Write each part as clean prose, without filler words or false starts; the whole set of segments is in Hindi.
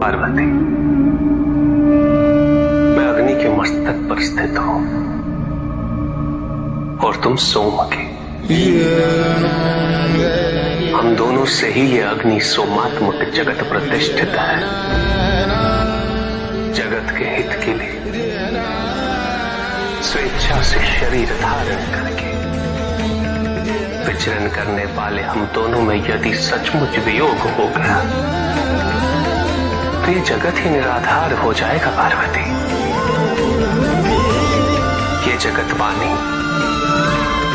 पार्वती, मैं अग्नि के मस्तक पर स्थित हूं और तुम सोम के। हम दोनों से ही ये अग्नि सोमात्मक जगत प्रतिष्ठित है। जगत के हित के लिए स्वेच्छा से शरीर धारण करके विचरण करने वाले हम दोनों में यदि सचमुच वियोग हो गया तो ये जगत ही निराधार हो जाएगा पार्वती। ये जगत वाणी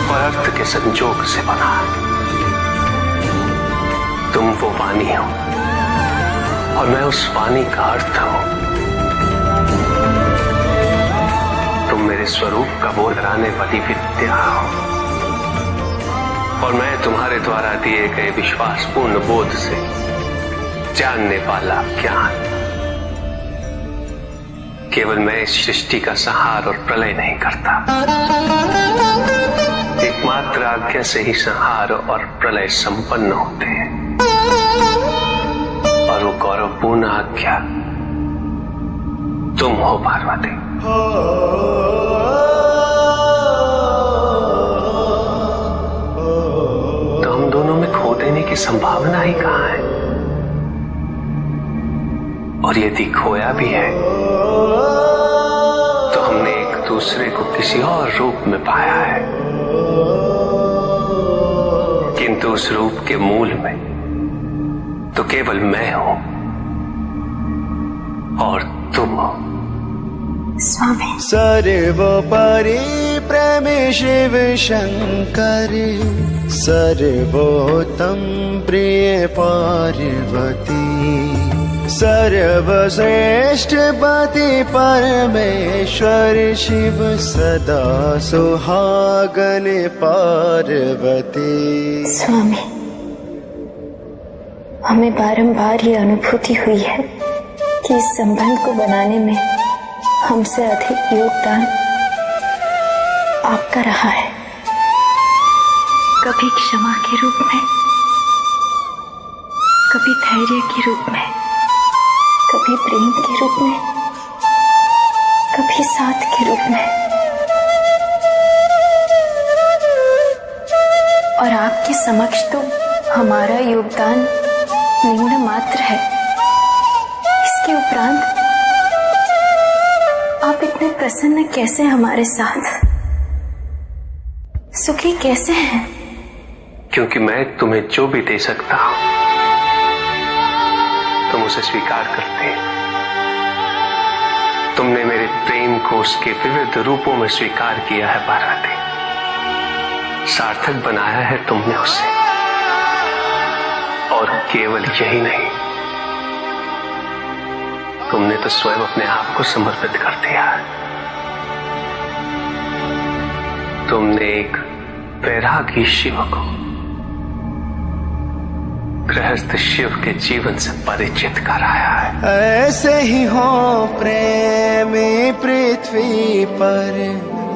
और अर्थ के संजोग से बना है। तुम वो वाणी हो और मैं उस वाणी का अर्थ हूं। तुम मेरे स्वरूप का बोध कराने वाली विद्या हो और मैं तुम्हारे द्वारा दिए गए विश्वासपूर्ण बोध से जानने वाला ज्ञान। केवल मैं इस सृष्टि का संहार और प्रलय नहीं करता, एकमात्र आज्ञा से ही संहार और प्रलय संपन्न होते हैं। और वो गौरवपूर्ण आज्ञा तुम हो पार्वती। तो हम दोनों में खो देने की संभावना ही कहां है? और यदि खोया भी है तो हमने एक दूसरे को किसी और रूप में पाया है, किंतु उस रूप के मूल में तो केवल मैं हूं और तुम हो। स्वामी। सर्वोपरि प्रेम शिव शंकर, सर्वोत्तम प्रिय पार्वती, सर्वश्रेष्ठ पति परमेश्वर शिव, सदा सुहागन पार्वती। स्वामी, हमें बारंबार ये अनुभूति हुई है कि इस संबंध को बनाने में हमसे अधिक योगदान आपका रहा है। कभी क्षमा के रूप में, कभी धैर्य के रूप में, कभी प्रेम के रूप में, कभी साथ के रूप में। और आपके समक्ष तो हमारा योगदान निम्न मात्र है। इसके उपरांत आप इतने प्रसन्न कैसे हमारे साथ, सुखी कैसे हैं? क्योंकि मैं तुम्हें जो भी दे सकता हूं तुम उसे स्वीकार करते। तुमने मेरे प्रेम को उसके विविध रूपों में स्वीकार किया है पार्वती। सार्थक बनाया है तुमने उसे। और केवल यही नहीं, तुमने तो स्वयं अपने आप को समर्पित कर दिया। तुमने एक वैरागी शिव को गृहस्थ शिव के जीवन से परिचित कराया है। ऐसे ही हो प्रेमी पृथ्वी पर,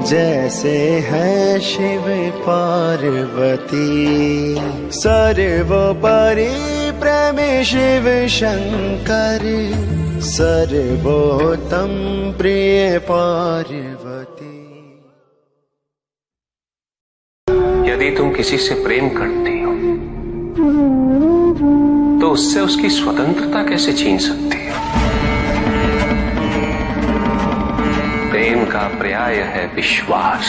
जैसे है शिव पार्वती। सर्वोपरि प्रेम शिव शंकर, सर्वोत्तम प्रिय पार्वती। यदि तुम किसी से प्रेम करती हो तो उससे उसकी स्वतंत्रता कैसे छीन सकती हो? प्रेम का पर्याय है विश्वास।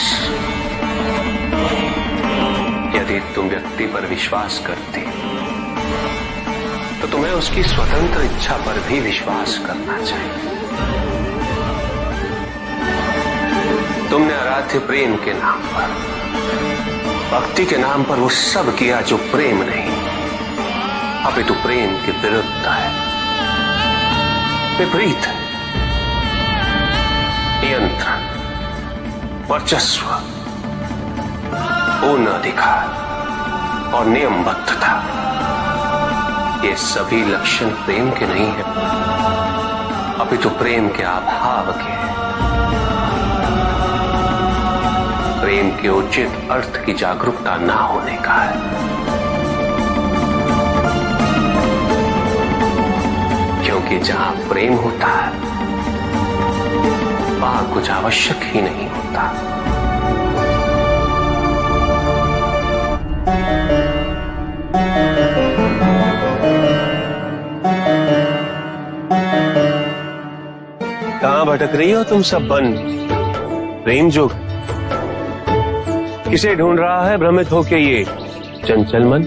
यदि तुम व्यक्ति पर विश्वास करती तो तुम्हें उसकी स्वतंत्र इच्छा पर भी विश्वास करना चाहिए। तुमने आराध्य प्रेम के नाम पर, भक्ति के नाम पर वो सब किया जो प्रेम नहीं, अपितु प्रेम के विरुद्ध है, विपरीत है। नियंत्रण, वर्चस्व, पूर्ण अधिकार और नियमबद्धता, ये सभी लक्षण प्रेम के नहीं है, अपितु प्रेम के अभाव के हैं। प्रेम के उचित अर्थ की जागरूकता ना होने का है। क्योंकि जहां प्रेम होता है वहां कुछ आवश्यक ही नहीं होता। कहां भटक रही हो तुम सब बन प्रेम जोग? किसे ढूंढ रहा है भ्रमित होके ये चंचल मन?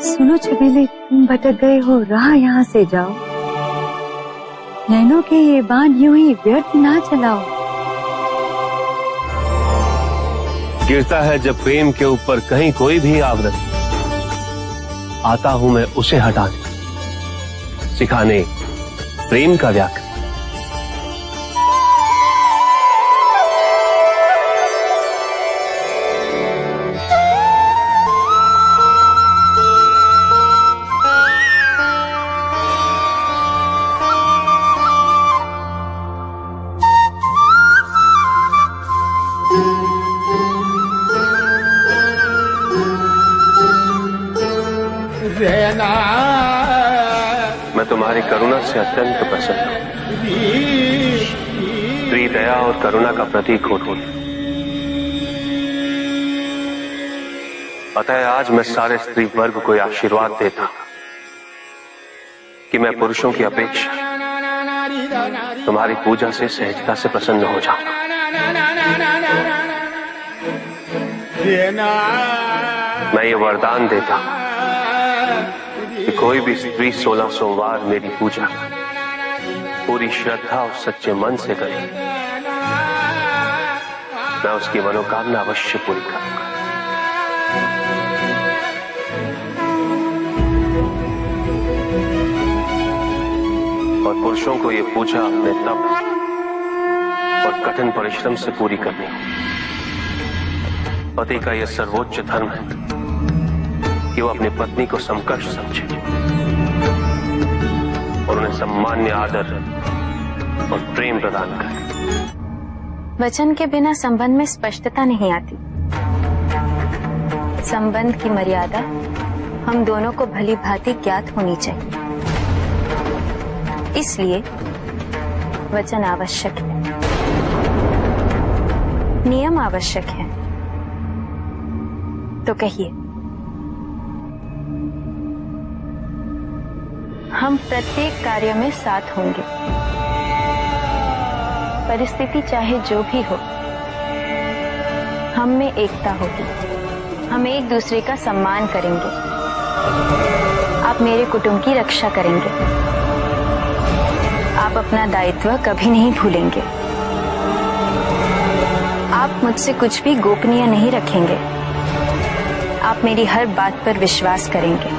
सुनो छबीले, तुम भटक गए हो, राह यहाँ से जाओ। नैनों के ये बाण यूं ही व्यर्थ ना चलाओ। गिरता है जब प्रेम के ऊपर कहीं कोई भी आवरण, आता हूं मैं उसे हटाने, सिखाने प्रेम का व्याकरण। मैं तुम्हारी करुणा से अत्यंत प्रसन्न हूं। स्त्री दया और करुणा का प्रतीक हो तुम। अतः आज मैं सारे स्त्री वर्ग को आशीर्वाद देता हूं कि मैं पुरुषों की अपेक्षा तुम्हारी पूजा से सहजता से प्रसन्न हो जाऊंगा। मैं ये वरदान देता हूं कि कोई भी स्त्री 16 सोमवार मेरी पूजा पूरी श्रद्धा और सच्चे मन से करे, मैं उसकी मनोकामना अवश्य पूरी करूंगा। और पुरुषों को ये पूजा अपने तप और कठिन परिश्रम से पूरी करनी है। पति का यह सर्वोच्च धर्म है कि वो अपनी पत्नी को समकक्ष समझे और उन्हें सम्मान्य आदर और प्रेम प्रदान करे। वचन के बिना संबंध में स्पष्टता नहीं आती। संबंध की मर्यादा हम दोनों को भली भांति ज्ञात होनी चाहिए, इसलिए वचन आवश्यक है, नियम आवश्यक है। तो कहिए, हम प्रत्येक कार्य में साथ होंगे, परिस्थिति चाहे जो भी हो, हम में एकता होगी, हम एक दूसरे का सम्मान करेंगे। आप मेरे कुटुंब की रक्षा करेंगे, आप अपना दायित्व कभी नहीं भूलेंगे, आप मुझसे कुछ भी गोपनीय नहीं रखेंगे, आप मेरी हर बात पर विश्वास करेंगे,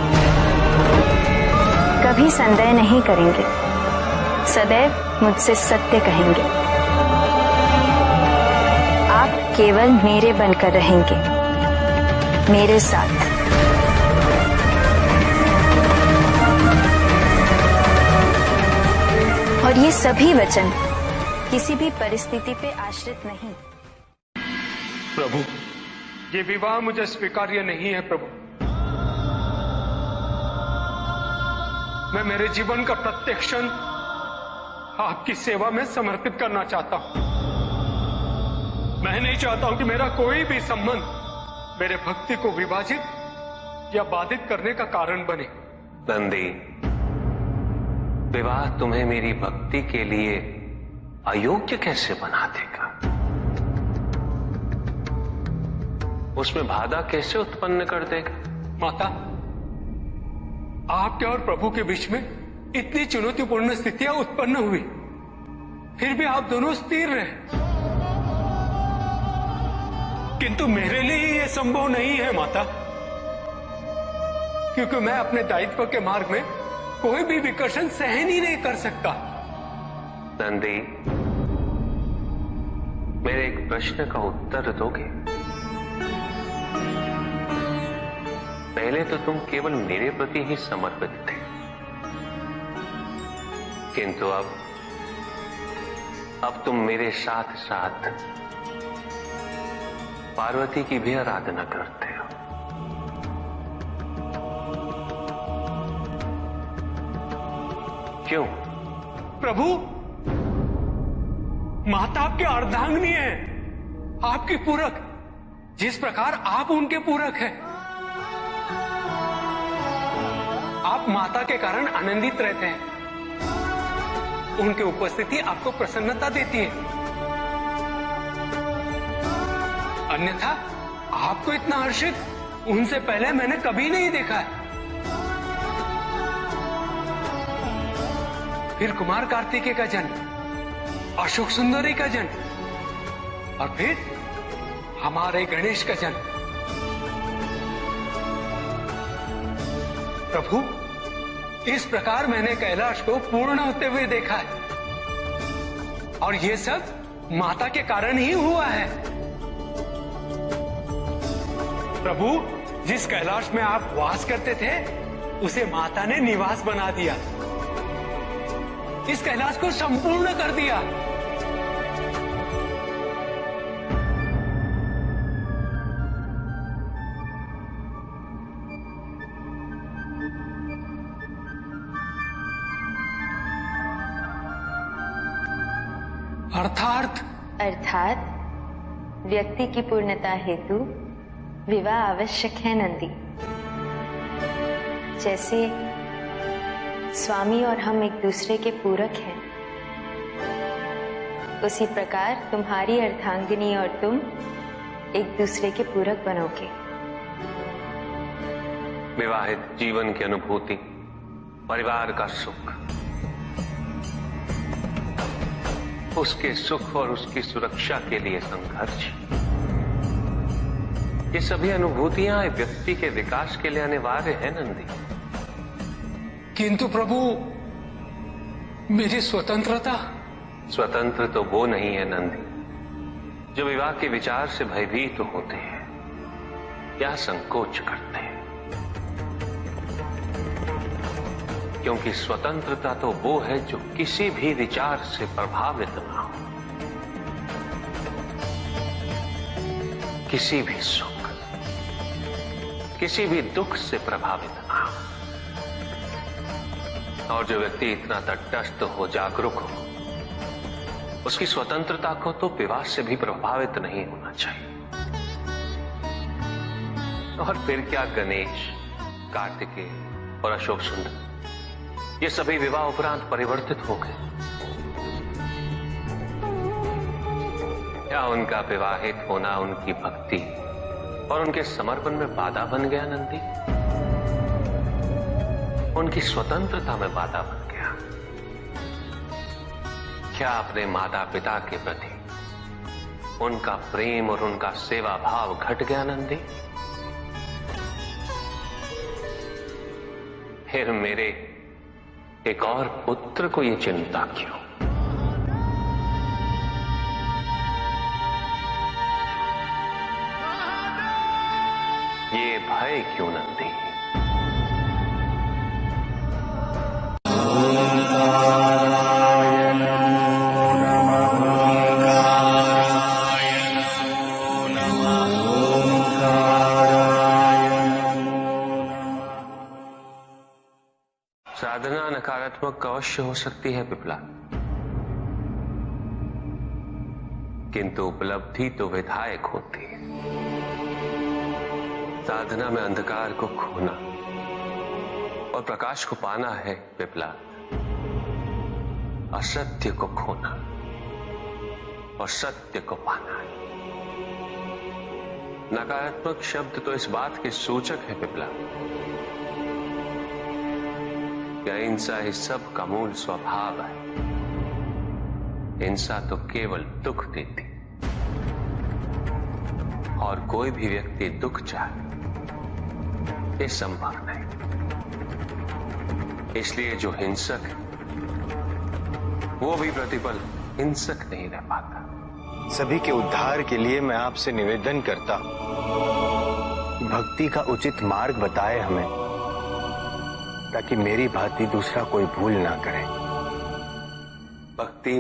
कभी संदेह नहीं करेंगे, सदैव मुझसे सत्य कहेंगे। आप केवल मेरे बनकर रहेंगे, मेरे साथ। और ये सभी वचन किसी भी परिस्थिति पे आश्रित नहीं। प्रभु, ये विवाह मुझे स्वीकार्य नहीं है प्रभु। मैं मेरे जीवन का प्रत्येक क्षण आपकी सेवा में समर्पित करना चाहता हूं। मैं नहीं चाहता हूं कि मेरा कोई भी संबंध मेरे भक्ति को विभाजित या बाधित करने का कारण बने। नंदी, विवाह तुम्हें मेरी भक्ति के लिए अयोग्य कैसे बना देगा? उसमें बाधा कैसे उत्पन्न कर देगा? माता, आपके और प्रभु के बीच में इतनी चुनौतीपूर्ण स्थितियां उत्पन्न हुई, फिर भी आप दोनों स्थिर रहे। किंतु मेरे लिए यह संभव नहीं है माता, क्योंकि मैं अपने दायित्व के मार्ग में कोई भी विकर्षण सहन ही नहीं कर सकता। नंदी, मेरे एक प्रश्न का उत्तर दोगे? पहले तो तुम केवल मेरे प्रति ही समर्पित थे, किंतु अब तुम मेरे साथ साथ पार्वती की भी आराधना करते हो। क्यों? प्रभु, माता आपकी अर्धांगिनी है, आपकी पूरक, जिस प्रकार आप उनके पूरक हैं। आप माता के कारण आनंदित रहते हैं, उनकी उपस्थिति आपको प्रसन्नता देती है। अन्यथा आपको इतना हर्षित उनसे पहले मैंने कभी नहीं देखा है। फिर कुमार कार्तिकेय का जन्म, अशोक सुंदरी का जन्म, और फिर हमारे गणेश का जन्म। प्रभु, इस प्रकार मैंने कैलाश को पूर्ण होते हुए देखा है, और यह सब माता के कारण ही हुआ है। प्रभु, जिस कैलाश में आप वास करते थे उसे माता ने निवास बना दिया, इस कैलाश को संपूर्ण कर दिया। अर्थात व्यक्ति की पूर्णता हेतु विवाह आवश्यक है नंदी। जैसे स्वामी और हम एक दूसरे के पूरक हैं, उसी प्रकार तुम्हारी अर्धांगिनी और तुम एक दूसरे के पूरक बनोगे। विवाहित जीवन की अनुभूति, परिवार का सुख, उसके सुख और उसकी सुरक्षा के लिए संघर्ष, ये सभी अनुभूतियां व्यक्ति के विकास के लिए अनिवार्य है नंदी। किंतु प्रभु, मेरी स्वतंत्रता। स्वतंत्र तो वो नहीं है नंदी जो विवाह के विचार से भयभीत तो होते हैं या संकोच करते हैं, क्योंकि स्वतंत्रता तो वो है जो किसी भी विचार से प्रभावित ना हो, किसी भी सुख, किसी भी दुख से प्रभावित ना हो। और जो व्यक्ति इतना तटस्थ हो, जागरूक हो, उसकी स्वतंत्रता को तो विवाह से भी प्रभावित नहीं होना चाहिए। और फिर क्या गणेश, कार्तिकेय और अशोक सुंदर, ये सभी विवाह उपरांत परिवर्तित हो गए, क्या उनका विवाहित होना उनकी भक्ति और उनके समर्पण में बाधा बन गया नंदी? उनकी स्वतंत्रता में बाधा बन गया? क्या अपने माता पिता के प्रति उनका प्रेम और उनका सेवा भाव घट गया नंदी? फिर मेरे एक और पुत्र को ये चिंता क्यों? ये भय क्यों नंदी? साधना नकारात्मक अवश्य हो सकती है पिपला, किंतु उपलब्धि तो विधायक होती है। साधना में अंधकार को खोना और प्रकाश को पाना है पिपला, असत्य को खोना और सत्य को पाना है। नकारात्मक शब्द तो इस बात के सूचक है पिपला, हिंसा इस सब का मूल स्वभाव है। हिंसा तो केवल दुख देती, और कोई भी व्यक्ति दुख चाहे ये संभव नहीं। इसलिए जो हिंसक है वो भी प्रतिपल हिंसक नहीं रह पाता। सभी के उद्धार के लिए मैं आपसे निवेदन करता हूं, भक्ति का उचित मार्ग बताए हमें, ताकि मेरी भांति दूसरा कोई भूल ना करे। भक्ति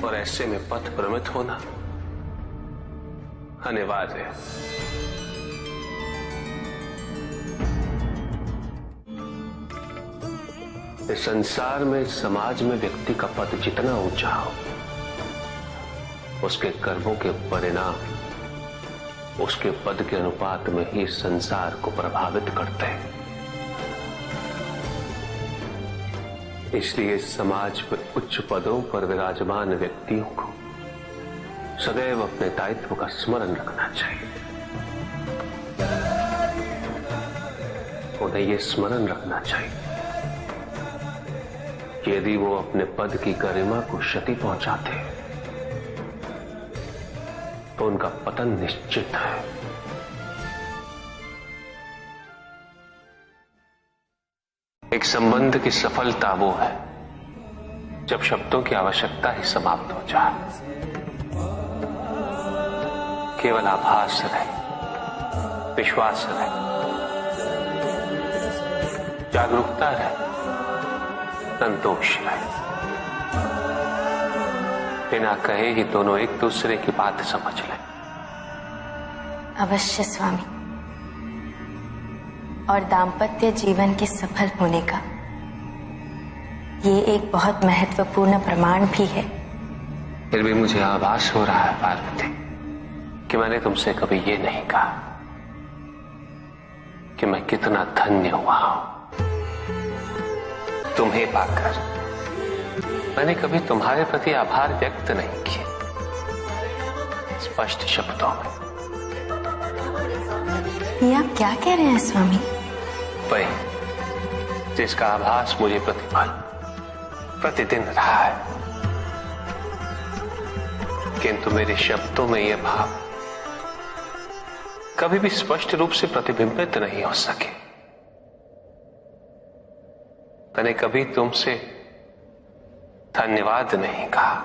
और ऐसे में पथ भ्रमित होना अनिवार्य है। इस संसार में, समाज में व्यक्ति का पद जितना ऊंचा हो, उसके कर्मों के परिणाम उसके पद के अनुपात में ही संसार को प्रभावित करते हैं। इसलिए समाज में उच्च पदों पर विराजमान व्यक्तियों को सदैव अपने दायित्व का स्मरण रखना चाहिए। उन्हें यह स्मरण रखना चाहिए कि यदि वो अपने पद की गरिमा को क्षति पहुंचाते हैं तो उनका पतन निश्चित है। एक संबंध की सफलता वो है जब शब्दों की आवश्यकता ही समाप्त हो जाए, केवल आभास रहे, विश्वास रहे, जागरूकता रहे, संतोष रहे। बिना कहे ही दोनों एक दूसरे की बात समझ लें। अवश्य स्वामी। और दाम्पत्य जीवन के सफल होने का ये एक बहुत महत्वपूर्ण प्रमाण भी है। फिर भी मुझे आभास हो रहा है पार्वती कि मैंने तुमसे कभी ये नहीं कहा कि मैं कितना धन्य हुआ हूं तुम्हें पाकर। मैंने कभी तुम्हारे प्रति आभार व्यक्त नहीं किया स्पष्ट शब्दों में। ये आप क्या कह रहे हैं स्वामी? वही जिसका आभास मुझे प्रतिपल प्रतिदिन रहा है, किंतु मेरे शब्दों में यह भाव कभी भी स्पष्ट रूप से प्रतिबिंबित नहीं हो सके। मैंने कभी तुमसे धन्यवाद नहीं कहा,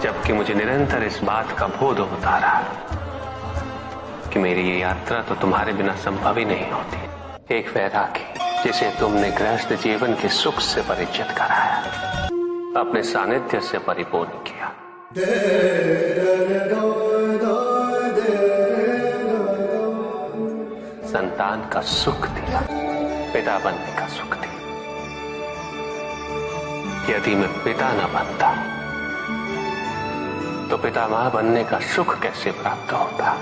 जबकि मुझे निरंतर इस बात का बोध होता रहा कि मेरी ये यात्रा तो तुम्हारे बिना संभव ही नहीं होती। एक वैरागी जिसे तुमने गृहस्थ जीवन के सुख से परिचित कराया, अपने सानिध्य से परिपूर्ण किया, संतान का सुख दिया, पिता बनने का सुख दिया। यदि मैं पिता न बनता तो पितामह बनने का सुख कैसे प्राप्त होता?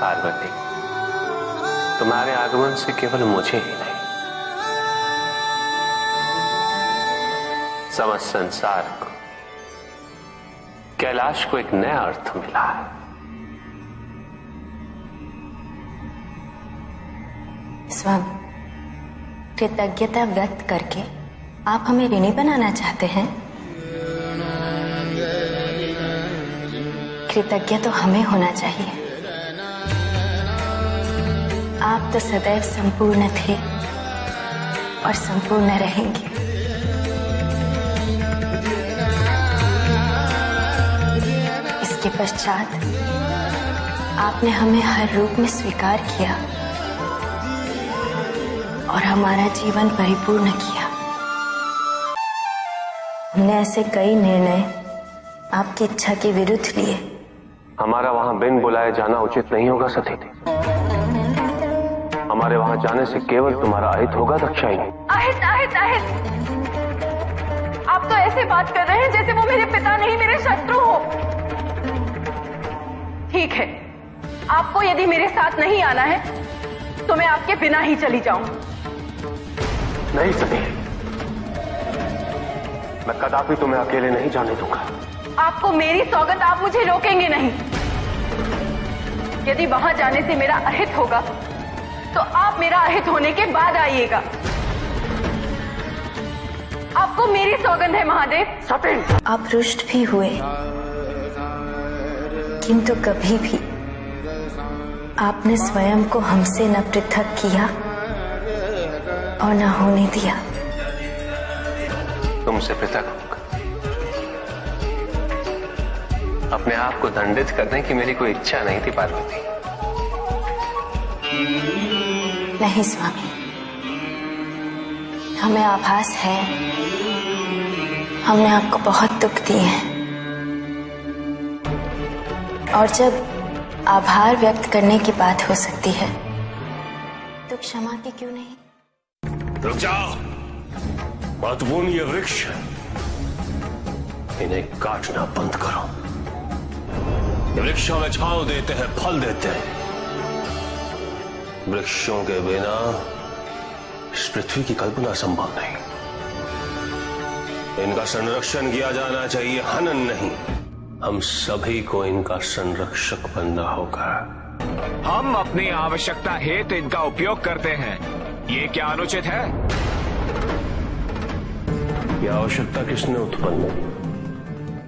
पार्वती, तुम्हारे आगमन से केवल मुझे ही नहीं, समस्त संसार को, कैलाश को एक नया अर्थ मिला है। स्वामी, कृतज्ञता व्यक्त करके आप हमें ऋणी बनाना चाहते हैं? कृतज्ञ तो हमें होना चाहिए। आप तो सदैव संपूर्ण थे और संपूर्ण रहेंगे। इसके पश्चात आपने हमें हर रूप में स्वीकार किया और हमारा जीवन परिपूर्ण किया। हमने ऐसे कई निर्णय आपकी इच्छा के विरुद्ध लिए। हमारा वहां बिन बुलाए जाना उचित नहीं होगा सती। हमारे वहां जाने से केवल तुम्हारा अहित होगा दक्षायनी। अहित अहित अहित, आप तो ऐसे बात कर रहे हैं जैसे वो मेरे पिता नहीं मेरे शत्रु हो। ठीक है, आपको यदि मेरे साथ नहीं आना है तो मैं आपके बिना ही चली जाऊं। नहीं सती, मैं कदापि तुम्हें अकेले नहीं जाने दूंगा। आपको मेरी सौगंध, आप मुझे रोकेंगे नहीं। यदि वहां जाने से मेरा अहित होगा तो आप मेरा अहित होने के बाद आइएगा। आपको मेरी सौगंध है महादेव। सती, आप रुष्ट भी हुए, किंतु कभी भी आपने स्वयं को हमसे न पृथक किया और न होने दिया। तुमसे पृथक होकर अपने आप को दंडित करने की मेरी कोई इच्छा नहीं थी पार्वती। नहीं स्वामी, हमें आभास है हमने आपको बहुत दुख दिए हैं, और जब आभार व्यक्त करने की बात हो सकती है क्षमा की क्यों नहीं? रुक जाओ, महत्वपूर्ण ये वृक्ष है, इन्हें काटना बंद करो। ये वृक्षों में छांव देते हैं, फल देते हैं। वृक्षों के बिना इस पृथ्वी की कल्पना संभव नहीं। इनका संरक्षण किया जाना चाहिए, हनन नहीं। हम सभी को इनका संरक्षक बनना होगा। हम अपनी आवश्यकता हेतु इनका उपयोग करते हैं, ये क्या अनुचित है? यह आवश्यकता किसने उत्पन्न की?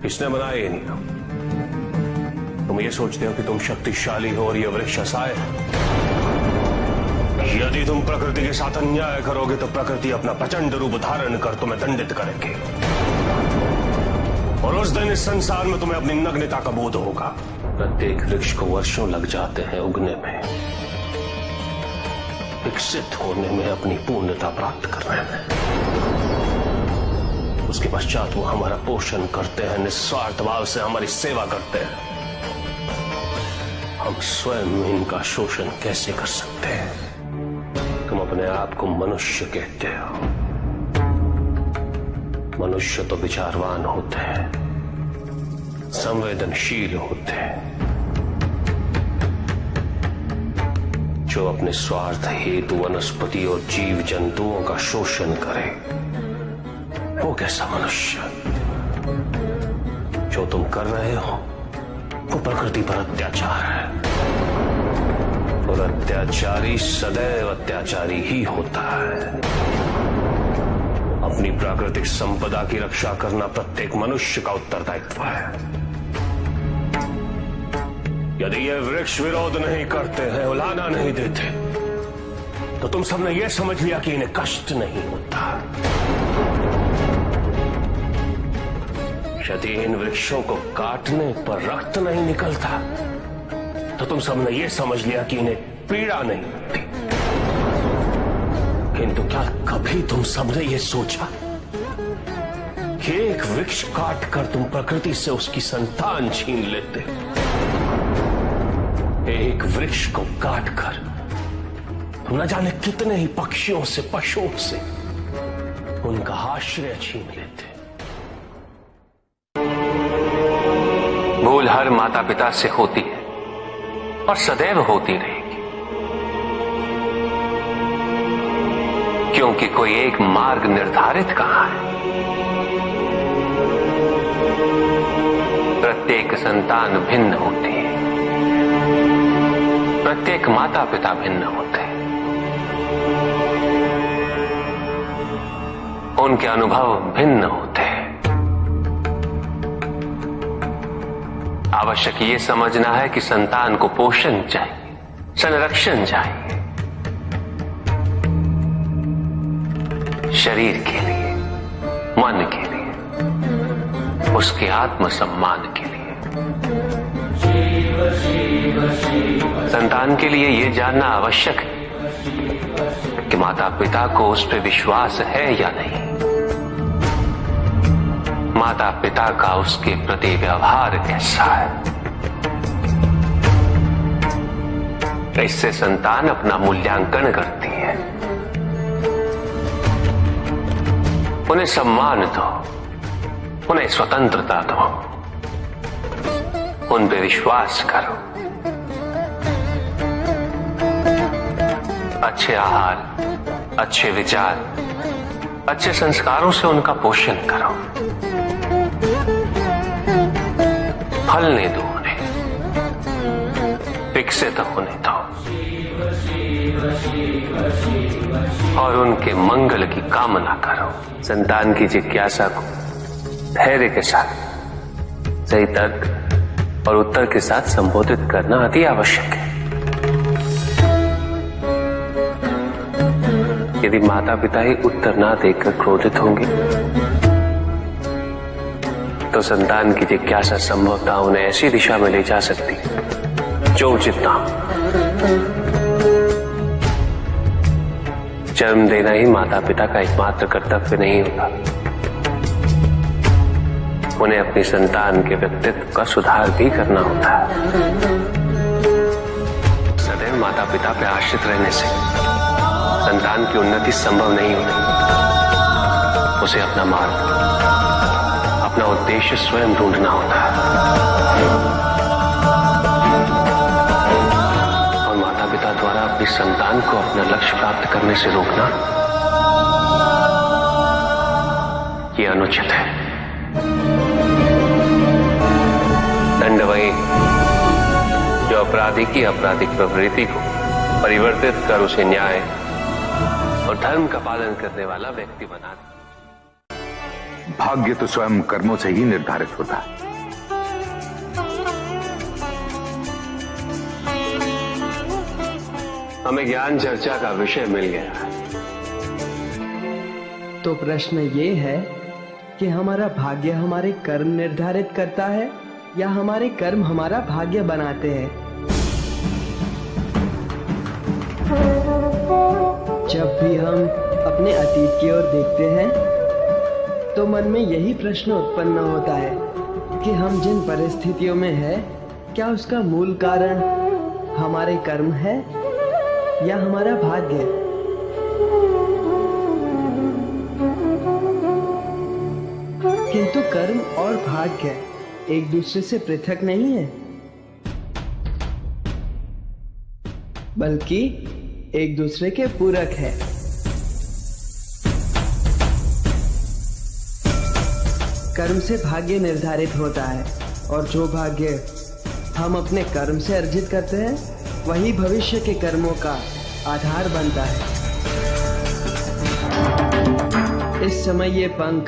किसने बनाई? ये नियम। तुम ये सोचते हो कि तुम शक्तिशाली हो और यह वृक्ष असहाय है। यदि तुम प्रकृति के साथ अन्याय करोगे तो प्रकृति अपना प्रचंड रूप धारण कर तुम्हें दंडित करेगी, और उस दिन इस संसार में तुम्हें अपनी नग्नता का बोध होगा। प्रत्येक वृक्ष को वर्षों लग जाते हैं उगने में, विकसित होने में, अपनी पूर्णता प्राप्त करने में। उसके पश्चात वो हमारा पोषण करते हैं, निस्वार्थ भाव से हमारी सेवा करते हैं। हम स्वयं इनका शोषण कैसे कर सकते हैं? तुम अपने आप को मनुष्य कहते हो। मनुष्य तो विचारवान होते हैं, संवेदनशील होते हैं। जो अपने स्वार्थ हेतु वनस्पति और जीव जंतुओं का शोषण करे, वो कैसा मनुष्य? जो तुम कर रहे हो वो प्रकृति पर अत्याचार है, और अत्याचारी सदैव अत्याचारी ही होता है। अपनी प्राकृतिक संपदा की रक्षा करना प्रत्येक मनुष्य का उत्तरदायित्व है। यदि ये वृक्ष विरोध नहीं करते हैं, उलाहना नहीं देते, तो तुम सबने यह समझ लिया कि इन्हें कष्ट नहीं होता। यदि इन वृक्षों को काटने पर रक्त नहीं निकलता, तो तुम सबने यह समझ लिया कि इन्हें पीड़ा नहीं होती। किंतु क्या कभी तुम सबने यह सोचा कि एक वृक्ष काटकर तुम प्रकृति से उसकी संतान छीन लेते? एक वृक्ष को काटकर तुम न जाने कितने ही पक्षियों से, पशुओं से उनका आश्रय छीन लेते। भूल हर माता पिता से होती है और सदैव होती रहेगी, क्योंकि कोई एक मार्ग निर्धारित कहां है। प्रत्येक संतान भिन्न होती है, प्रत्येक माता पिता भिन्न होते हैं। उनके अनुभव भिन्न होते हैं। आवश्यक ये समझना है कि संतान को पोषण चाहिए, संरक्षण चाहिए, शरीर के लिए, मन के लिए, उसके आत्मसम्मान के लिए। संतान के लिए यह जानना आवश्यक है कि माता पिता को उस पर विश्वास है या नहीं, माता पिता का उसके प्रति व्यवहार कैसा है। इससे संतान अपना मूल्यांकन करती है। उन्हें सम्मान दो, उन्हें स्वतंत्रता दो, उन पे विश्वास करो। अच्छे आहार, अच्छे विचार, अच्छे संस्कारों से उनका पोषण करो। फलने दो उन्हें, विकसित होने दो, और उनके मंगल की कामना करो। संतान की जिज्ञासा को धैर्य के साथ, सही तर्क और उत्तर के साथ संबोधित करना अति आवश्यक है। यदि माता पिता ही उत्तर ना देकर क्रोधित होंगे, तो संतान की जिज्ञासा संभवतः उन्हें ऐसी दिशा में ले जा सकती जो उचित ना हो। जन्म देना ही माता पिता का एकमात्र कर्तव्य नहीं होता। उन्हें अपनी संतान के व्यक्तित्व का सुधार भी करना होता है। सदैव माता पिता पे आश्रित रहने से संतान की उन्नति संभव नहीं होती। उसे अपना मार्ग, अपना उद्देश्य स्वयं ढूंढना होता है। और माता पिता द्वारा अपनी संतान को अपना लक्ष्य प्राप्त करने से रोकना यह अनुचित है। दंड वही जो अपराधी की आपराधिक प्रवृत्ति को परिवर्तित कर उसे न्याय और धर्म का पालन करने वाला व्यक्ति बना दे। भाग्य तो स्वयं कर्मों से ही निर्धारित होता है। हमें ज्ञान चर्चा का विषय मिल गया है। तो प्रश्न ये है कि हमारा भाग्य हमारे कर्म निर्धारित करता है या हमारे कर्म हमारा भाग्य बनाते हैं। जब भी हम अपने अतीत की ओर देखते हैं तो मन में यही प्रश्न उत्पन्न होता है कि हम जिन परिस्थितियों में हैं, क्या उसका मूल कारण हमारे कर्म है या हमारा भाग्य? किंतु कर्म और भाग्य एक दूसरे से पृथक नहीं है, बल्कि एक दूसरे के पूरक है। कर्म से भाग्य निर्धारित होता है और जो भाग्य हम अपने कर्म से अर्जित करते हैं वही भविष्य के कर्मों का आधार बनता है। इस समय ये पंख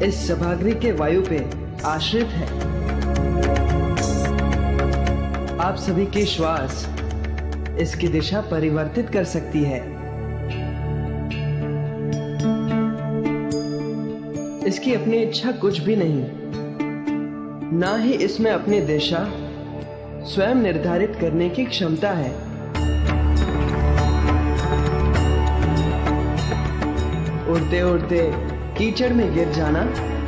इस सभागृह के वायु पे आश्रित है। आप सभी के श्वास इसकी दिशा परिवर्तित कर सकती है। इसकी अपनी इच्छा कुछ भी नहीं, ना ही इसमें अपनी दिशा स्वयं निर्धारित करने की क्षमता है। उड़ते उड़ते कीचड़ में गिर जाना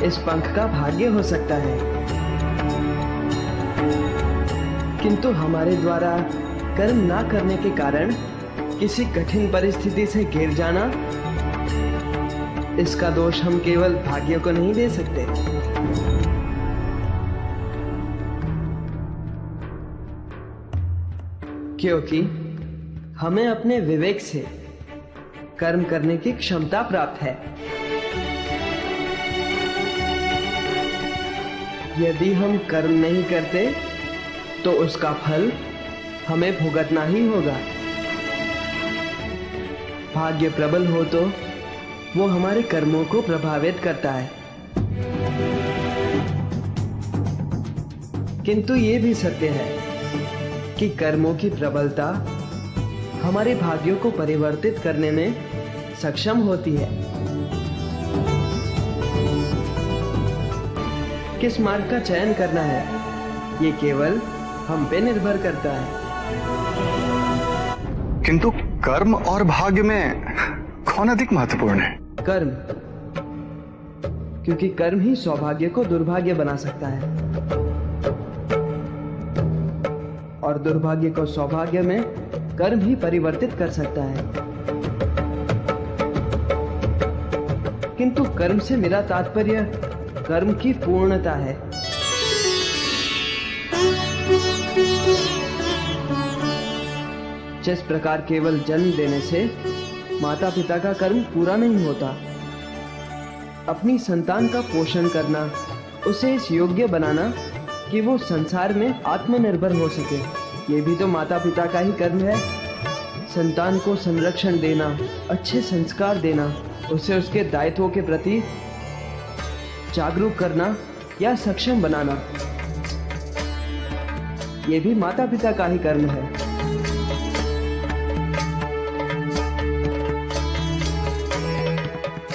इस पंख का भाग्य हो सकता है, किंतु हमारे द्वारा कर्म ना करने के कारण किसी कठिन परिस्थिति से घिर जाना, इसका दोष हम केवल भाग्य को नहीं दे सकते। क्योंकि हमें अपने विवेक से कर्म करने की क्षमता प्राप्त है। यदि हम कर्म नहीं करते तो उसका फल हमें भुगतना ही होगा। भाग्य प्रबल हो तो वो हमारे कर्मों को प्रभावित करता है, किंतु ये भी सत्य है कि कर्मों की प्रबलता हमारे भाग्यों को परिवर्तित करने में सक्षम होती है। किस मार्ग का चयन करना है ये केवल हम पे निर्भर करता है। किंतु कर्म और भाग्य में कौन अधिक महत्वपूर्ण है? कर्म, क्योंकि कर्म ही सौभाग्य को दुर्भाग्य बना सकता है और दुर्भाग्य को सौभाग्य में कर्म ही परिवर्तित कर सकता है। किंतु कर्म से मेरा तात्पर्य कर्म की पूर्णता है। जिस प्रकार केवल जन्म देने से माता पिता का कर्म पूरा नहीं होता, अपनी संतान का पोषण करना, उसे इस योग्य बनाना कि वो संसार में आत्मनिर्भर हो सके, ये भी तो माता पिता का ही कर्म है। संतान को संरक्षण देना, अच्छे संस्कार देना, उसे उसके दायित्वों के प्रति जागरूक करना या सक्षम बनाना, ये भी माता पिता का ही कर्म है।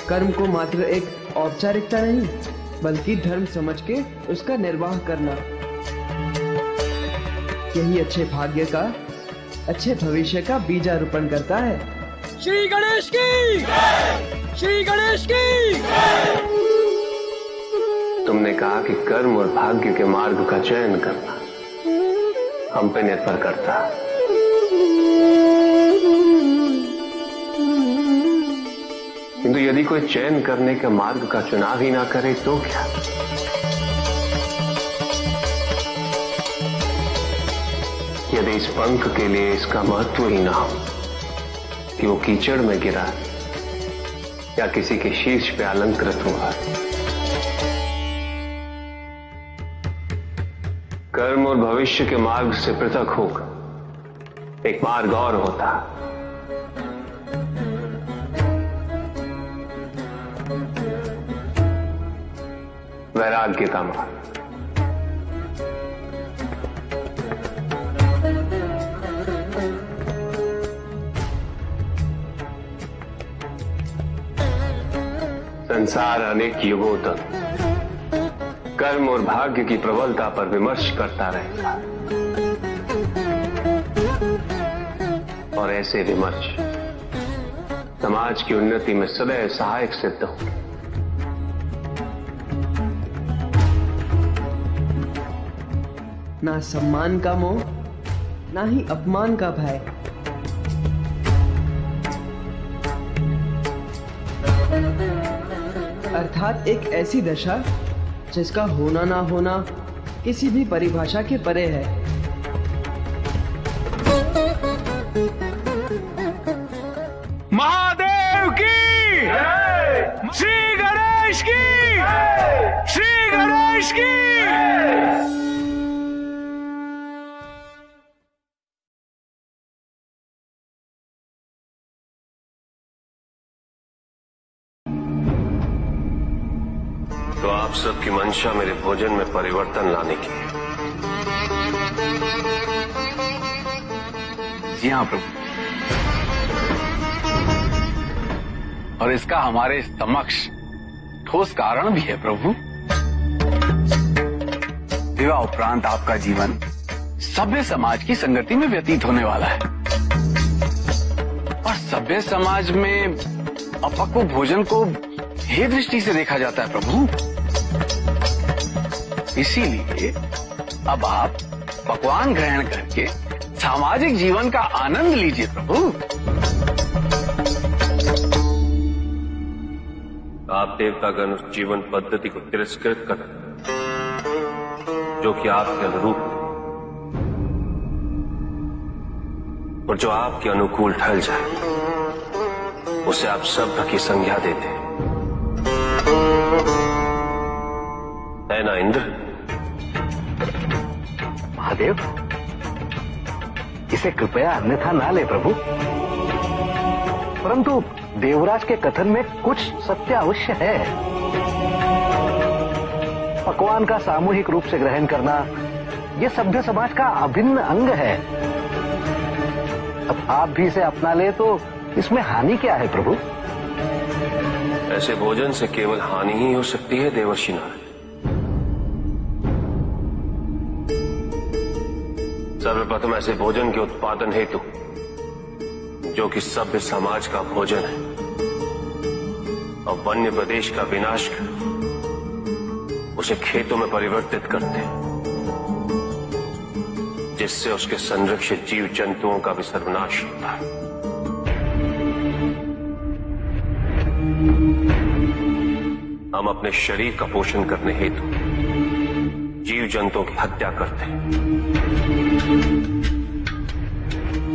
कर्म को मात्र एक औपचारिकता नहीं, बल्कि धर्म समझ के उसका निर्वाह करना, यही अच्छे भाग्य का, अच्छे भविष्य का बीजारोपण करता है। श्री गणेश की, श्री गणेश की। तुमने कहा कि कर्म और भाग्य के मार्ग का चयन करना हम पे निर्भर करता है। यदि कोई चयन करने के मार्ग का चुनाव ही ना करे तो क्या? यदि इस पंख के लिए इसका महत्व ही ना हो कि वो कीचड़ में गिरा या किसी के शीर्ष पे अलंकृत हुआ। कर्म और भविष्य के मार्ग से पृथक होकर एक मार्ग और होता, वैराग्य का मार्ग। संसार अनेक युगों तक कर्म और भाग्य की प्रबलता पर विमर्श करता रहेगा और ऐसे विमर्श समाज की उन्नति में सदैव सहायक सिद्ध होंगे। ना सम्मान का मोह, ना ही अपमान का भय। अर्थात एक ऐसी दशा जिसका होना ना होना किसी भी परिभाषा के परे है। महादेव की, श्री गणेश की, श्री गणेश की। तो आप सबकी मंशा मेरे भोजन में परिवर्तन लाने की है। जी हाँ प्रभु, और इसका हमारे समक्ष ठोस कारण भी है प्रभु। विवाह उपरांत आपका जीवन सभ्य समाज की संगति में व्यतीत होने वाला है, और सभ्य समाज में अपक्व भोजन को हे दृष्टि से देखा जाता है प्रभु। इसीलिए अब आप पकवान ग्रहण करके सामाजिक जीवन का आनंद लीजिए प्रभु। आप देवतागण उस जीवन पद्धति को तिरस्कृत कर जो कि आपके अनुरूप और जो आपके अनुकूल ढल जाए, उसे आप सभ्य की संज्ञा देते हैं, है ना इंद्र? महादेव, इसे कृपया अन्यथा ना ले प्रभु, परंतु देवराज के कथन में कुछ सत्य अवश्य है। पकवान का सामूहिक रूप से ग्रहण करना यह सभ्य समाज का अभिन्न अंग है। अब आप भी इसे अपना ले तो इसमें हानि क्या है प्रभु? ऐसे भोजन से केवल हानि ही हो सकती है देवर्षि नारायण। सर्वप्रथम ऐसे भोजन के उत्पादन हेतु जो कि सभ्य समाज का भोजन है और वन्य प्रदेश का विनाश कर उसे खेतों में परिवर्तित करते हैं, जिससे उसके संरक्षित जीव जंतुओं का भी सर्वनाश होता है। हम अपने शरीर का पोषण करने हेतु जीव जंतुओं की हत्या करते हैं,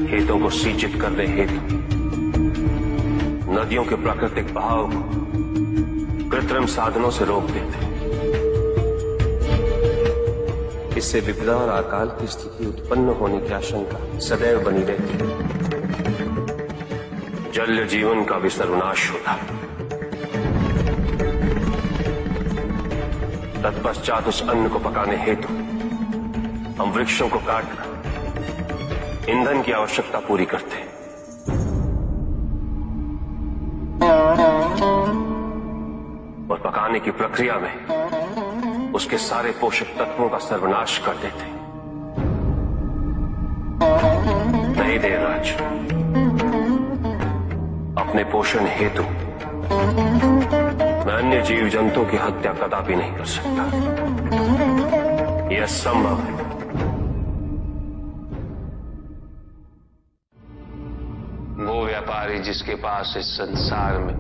खेतोgrupos को सिंचित करने हेतु नदियों के प्राकृतिक बहाव को कृत्रिम साधनों से रोक देते हैं। इससे विपदा और अकाल की स्थिति उत्पन्न होने की आशंका सदैव बनी रहती है। जल जीवन का भी सर्वनाश होता है। तत्पश्चात उस अन्न को पकाने हेतु हम वृक्षों को काटकर ईंधन की आवश्यकता पूरी करते हैं। और पकाने की प्रक्रिया में उसके सारे पोषक तत्वों का सर्वनाश कर देते हैं। नहीं देवराज, अपने पोषण हेतु मैं अन्य जीव जंतुओं की हत्या कदापि नहीं कर सकता। यह असंभव है। वो व्यापारी जिसके पास इस संसार में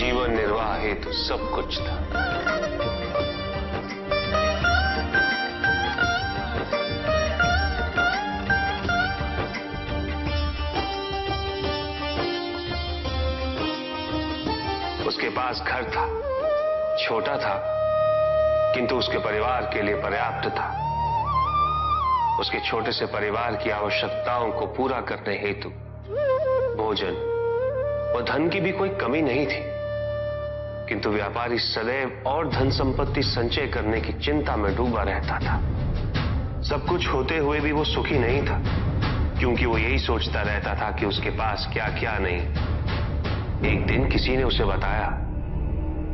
जीवन निर्वाह हेतु सब कुछ था। उसके पास घर था, छोटा था, किंतु उसके परिवार के लिए पर्याप्त था। उसके छोटे से परिवार की आवश्यकताओं को पूरा करने हेतु भोजन और धन की भी कोई कमी नहीं थी, किंतु व्यापारी सदैव और धन संपत्ति संचय करने की चिंता में डूबा रहता था। सब कुछ होते हुए भी वो सुखी नहीं था, क्योंकि वो यही सोचता रहता था कि उसके पास क्या क्या नहीं। एक दिन किसी ने उसे बताया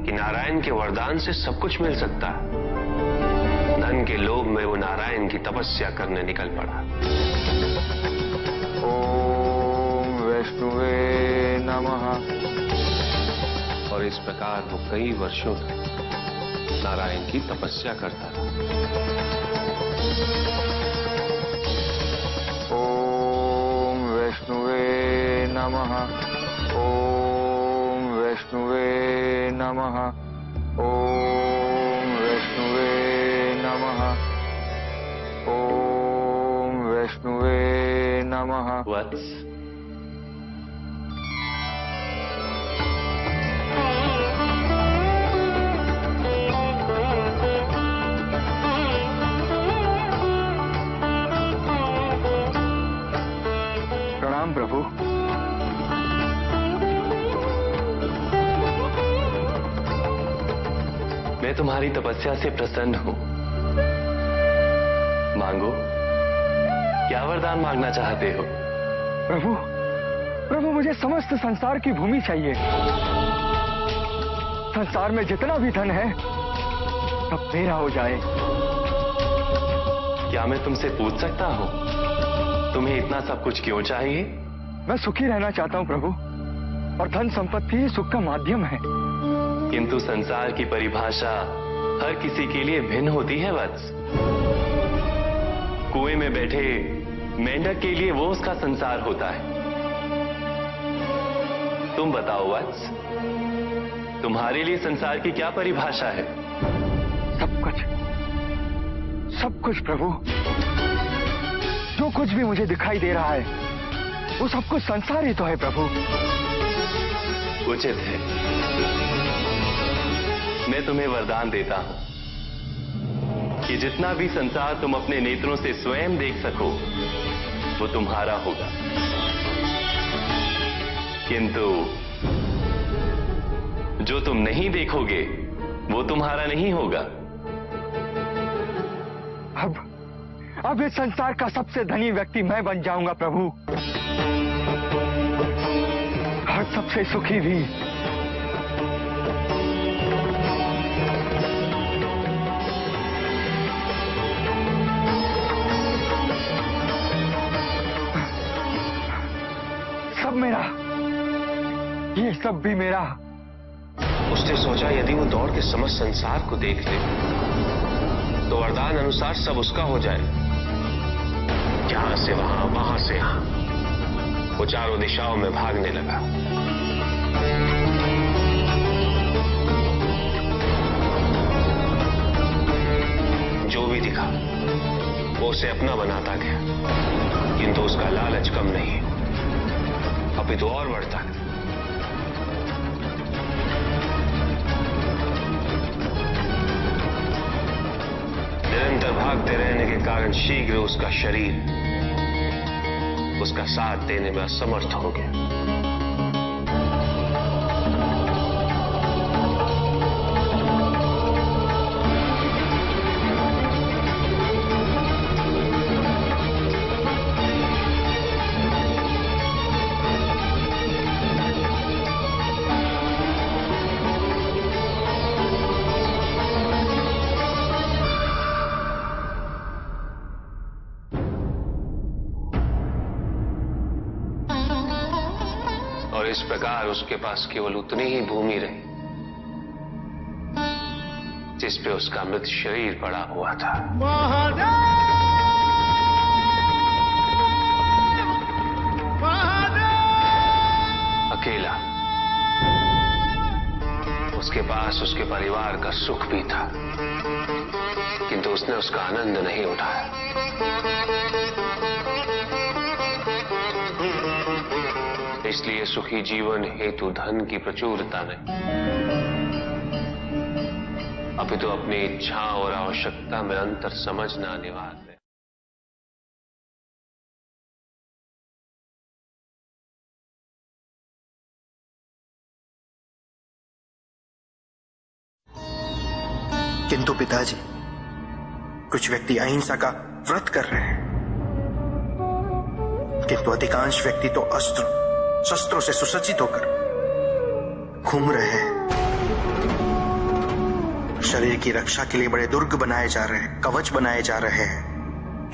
कि नारायण के वरदान से सब कुछ मिल सकता है। धन के लोभ में वो नारायण की तपस्या करने निकल पड़ा। ओम वैष्णवे नमः। और इस प्रकार वो कई वर्षों तक नारायण की तपस्या करता रहा। ओम वैष्णवे नमः। ओम वैष्णवे नमः। ओम वैष्णवे नमः। ओम वैष्णवे नमः। वत्स, प्रणाम प्रभु। मैं तुम्हारी तपस्या से प्रसन्न हूं। मांगो, क्या वरदान मांगना चाहते हो? प्रभु, प्रभु मुझे समस्त संसार की भूमि चाहिए। संसार में जितना भी धन है सब मेरा हो जाए। क्या मैं तुमसे पूछ सकता हूं, तुम्हें इतना सब कुछ क्यों चाहिए? मैं सुखी रहना चाहता हूं प्रभु, और धन संपत्ति सुख का माध्यम है। किंतु संसार की परिभाषा हर किसी के लिए भिन्न होती है वत्स। कुएं में बैठे मेंढक के लिए वो उसका संसार होता है। तुम बताओ वत्स, तुम्हारे लिए संसार की क्या परिभाषा है? सब कुछ प्रभु। जो कुछ भी मुझे दिखाई दे रहा है वो सब कुछ संसार ही तो है प्रभु। उचित है, मैं तुम्हें वरदान देता हूं कि जितना भी संसार तुम अपने नेत्रों से स्वयं देख सको वो तुम्हारा होगा, किंतु जो तुम नहीं देखोगे वो तुम्हारा नहीं होगा। अब इस संसार का सबसे धनी व्यक्ति मैं बन जाऊंगा प्रभु, और सबसे सुखी भी। सब मेरा, ये सब भी मेरा। उसने सोचा यदि वो दौड़ के समस्त संसार को देख ले तो वरदान अनुसार सब उसका हो जाए। यहां से वहां, वहां से यहां वो चारों दिशाओं में भागने लगा। जो भी दिखा वो उसे अपना बनाता गया, किंतु उसका लालच कम नहीं, अपितु और बढ़ता गया। निरंतर भागते रहने के कारण शीघ्र उसका शरीर उसका साथ देने में असमर्थ हो गया। और इस प्रकार उसके पास केवल उतनी ही भूमि रही जिस पे उसका मृत शरीर पड़ा हुआ था। अकेला उसके पास उसके परिवार का सुख भी था, किंतु उसने उसका आनंद नहीं उठाया। इसलिए सुखी जीवन हेतु धन की प्रचुरता नहीं, अपितु अपनी इच्छा और आवश्यकता में अंतर समझना अनिवार्य है। किंतु पिताजी, कुछ व्यक्ति अहिंसा का व्रत कर रहे हैं, किंतु अधिकांश व्यक्ति तो अस्त्र शस्त्रों से सुसज्जित होकर घूम रहे हैं। शरीर की रक्षा के लिए बड़े दुर्ग बनाए जा रहे हैं, कवच बनाए जा रहे हैं,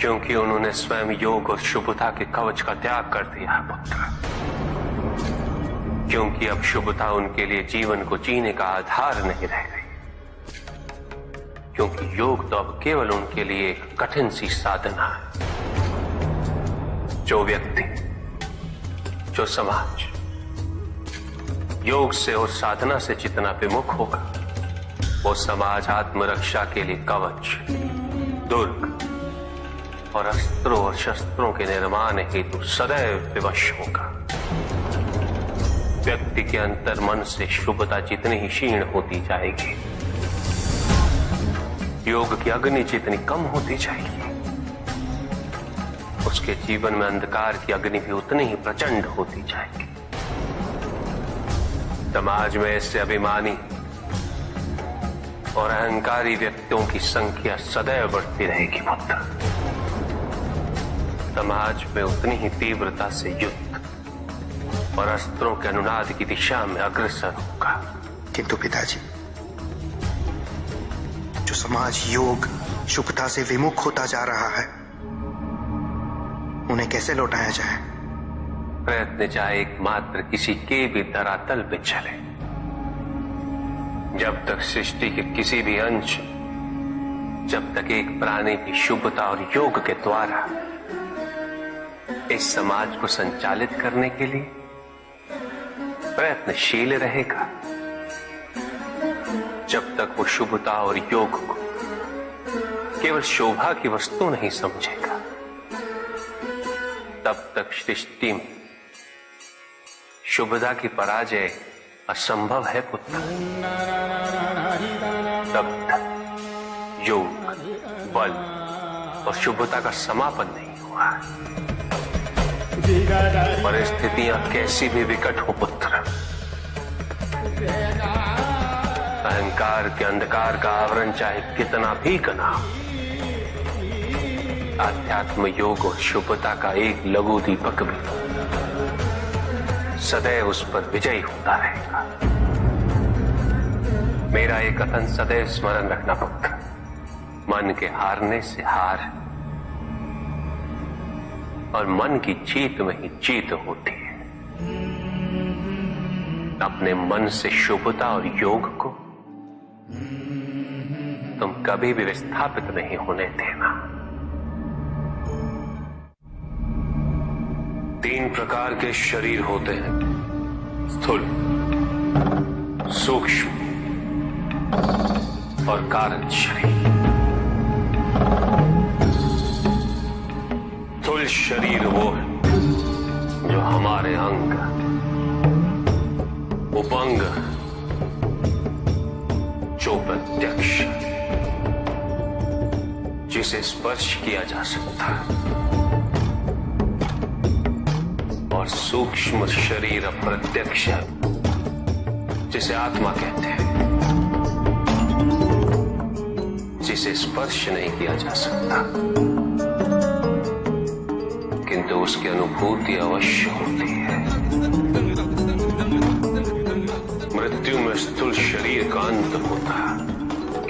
क्योंकि उन्होंने स्वयं योग और शुभता के कवच का त्याग कर दिया पुत्र। क्योंकि अब शुभता उनके लिए जीवन को जीने का आधार नहीं रह गई, क्योंकि योग तो अब केवल उनके लिए एक कठिन सी साधना है। जो व्यक्ति, जो समाज योग से और साधना से जितना विमुख होगा, वो समाज आत्मरक्षा के लिए कवच, दुर्ग और अस्त्रों और शस्त्रों के निर्माण हेतु सदैव विवश होगा। व्यक्ति के अंतर मन से शुभता जितनी ही क्षीण होती जाएगी, योग की अग्नि जितनी कम होती जाएगी, उसके जीवन में अंधकार की अग्नि भी उतनी ही प्रचंड होती जाएगी। समाज में ऐसे अभिमानी और अहंकारी व्यक्तियों की संख्या सदैव बढ़ती रहेगी पुत्र। समाज में उतनी ही तीव्रता से युद्ध और अस्त्रों के अनुनाद की दिशा में अग्रसर होगा। किंतु पिताजी, जो समाज योग शुभता से विमुख होता जा रहा है, उन्हें कैसे लौटाया जाए? प्रयत्न चाहे एकमात्र किसी के भी धरातल पे चले, जब तक सृष्टि के किसी भी अंश, जब तक एक प्राणी भी शुभता और योग के द्वारा इस समाज को संचालित करने के लिए प्रयत्नशील रहेगा, जब तक वो शुभता और योग को केवल शोभा की वस्तु नहीं समझेगा, तब तक सृष्टि में शुभता की पराजय असंभव है पुत्र। तब तक योग, बल और शुभता का समापन नहीं हुआ। परिस्थितियां कैसी भी विकट हो पुत्र, अहंकार के अंधकार का आवरण चाहे कितना भी घना हो, आध्यात्म योग और शुभता का एक लघु दीपक भी सदैव उस पर विजयी होता रहेगा। मेरा एक कथन सदैव स्मरण रखना पुत्र, मन के हारने से हार और मन की जीत में ही जीत होती है। अपने मन से शुभता और योग को तुम कभी भी विस्थापित नहीं होने देना। 3 प्रकार के शरीर होते हैं, स्थूल, सूक्ष्म और कारण शरीर। स्थूल शरीर वो है जो हमारे अंग, उपअंग, जो प्रत्यक्ष, जिसे स्पर्श किया जा सकता है, और सूक्ष्म शरीर अप्रत्यक्ष, जिसे आत्मा कहते हैं, जिसे स्पर्श नहीं किया जा सकता, किंतु उसकी अनुभूति अवश्य होती है। मृत्यु में स्थूल शरीर का अंत होता है,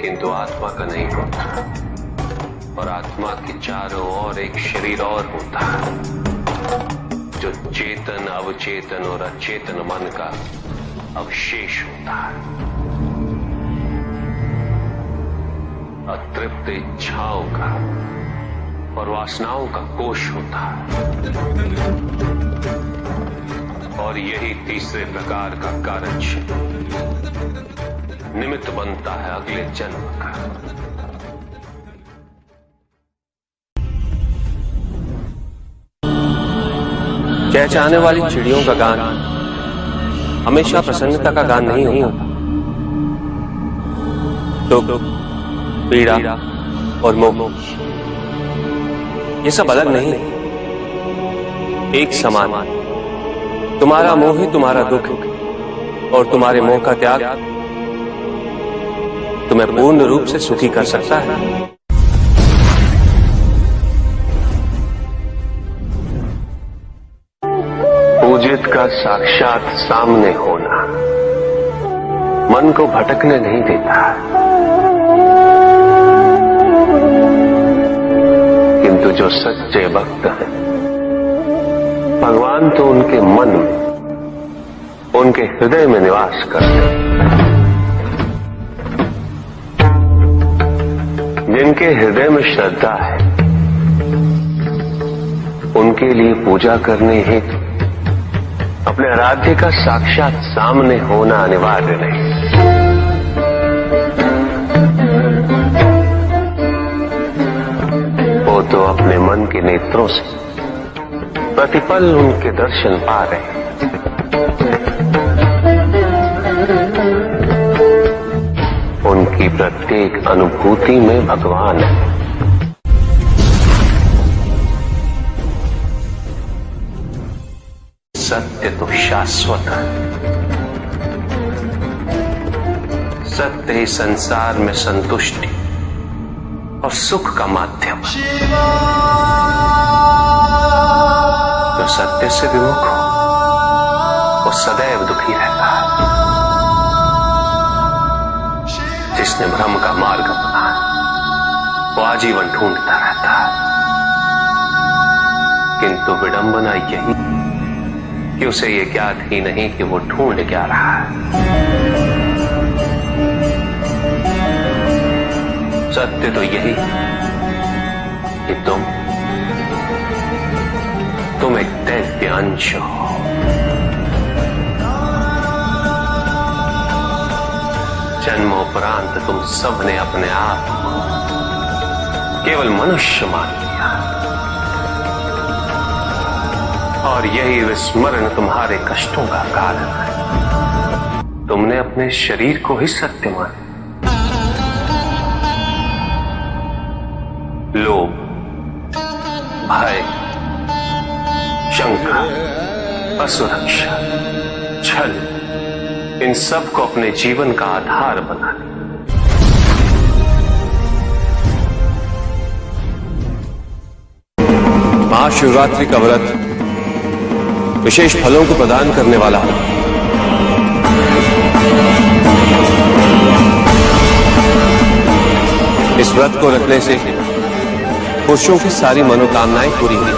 किंतु आत्मा का नहीं होता, और आत्मा के चारों ओर एक शरीर और होता है, जो चेतन, अवचेतन और अचेतन मन का अवशेष होता है। अतृप्त इच्छाओं का और वासनाओं का कोश होता है, और यही तीसरे प्रकार का कारण निमित्त बनता है अगले जन्म का। चहचहाने वाली चिड़ियों का गान हमेशा प्रसन्नता का गान नहीं होता। दुख, पीड़ा और मोह ये सब अलग नहीं, एक समान। तुम्हारा मोह ही तुम्हारा दुख और तुम्हारे मोह का त्याग तुम्हें पूर्ण रूप से सुखी कर सकता है। पूजित का साक्षात सामने होना मन को भटकने नहीं देता, किंतु जो सच्चे भक्त हैं भगवान तो उनके मन में, उनके हृदय में निवास करते हैं। जिनके हृदय में श्रद्धा है उनके लिए पूजा करने हेतु अपने आराध्य का साक्षात सामने होना अनिवार्य नहीं। वो तो अपने मन के नेत्रों से प्रतिपल उनके दर्शन पा रहे हैं। उनकी प्रत्येक अनुभूति में भगवान है। सत्य तो शाश्वत है। सत्य ही संसार में संतुष्टि और सुख का माध्यम है। जो सत्य से विमुख हो वो सदैव दुखी रहता है। जिसने भ्रम का मार्ग अपना वो आजीवन ढूंढता रहता है, किंतु विडंबना यही कि उसे ये ज्ञात ही नहीं कि वो ढूंढ क्या रहा है। सत्य तो यही कि तुम एक दैत्य अंश हो। जन्मोपरांत तुम सबने अपने आप को केवल मनुष्य मान लिया और यही विस्मरण तुम्हारे कष्टों का कारण है। तुमने अपने शरीर को ही सत्य माना। लोभ, भय, शंका, असुरक्षा, छल, इन सब को अपने जीवन का आधार बना लिया। महाशिवरात्रि का व्रत विशेष फलों को प्रदान करने वाला है। इस व्रत को रखने से पुरुषों की सारी मनोकामनाएं पूरी हुई।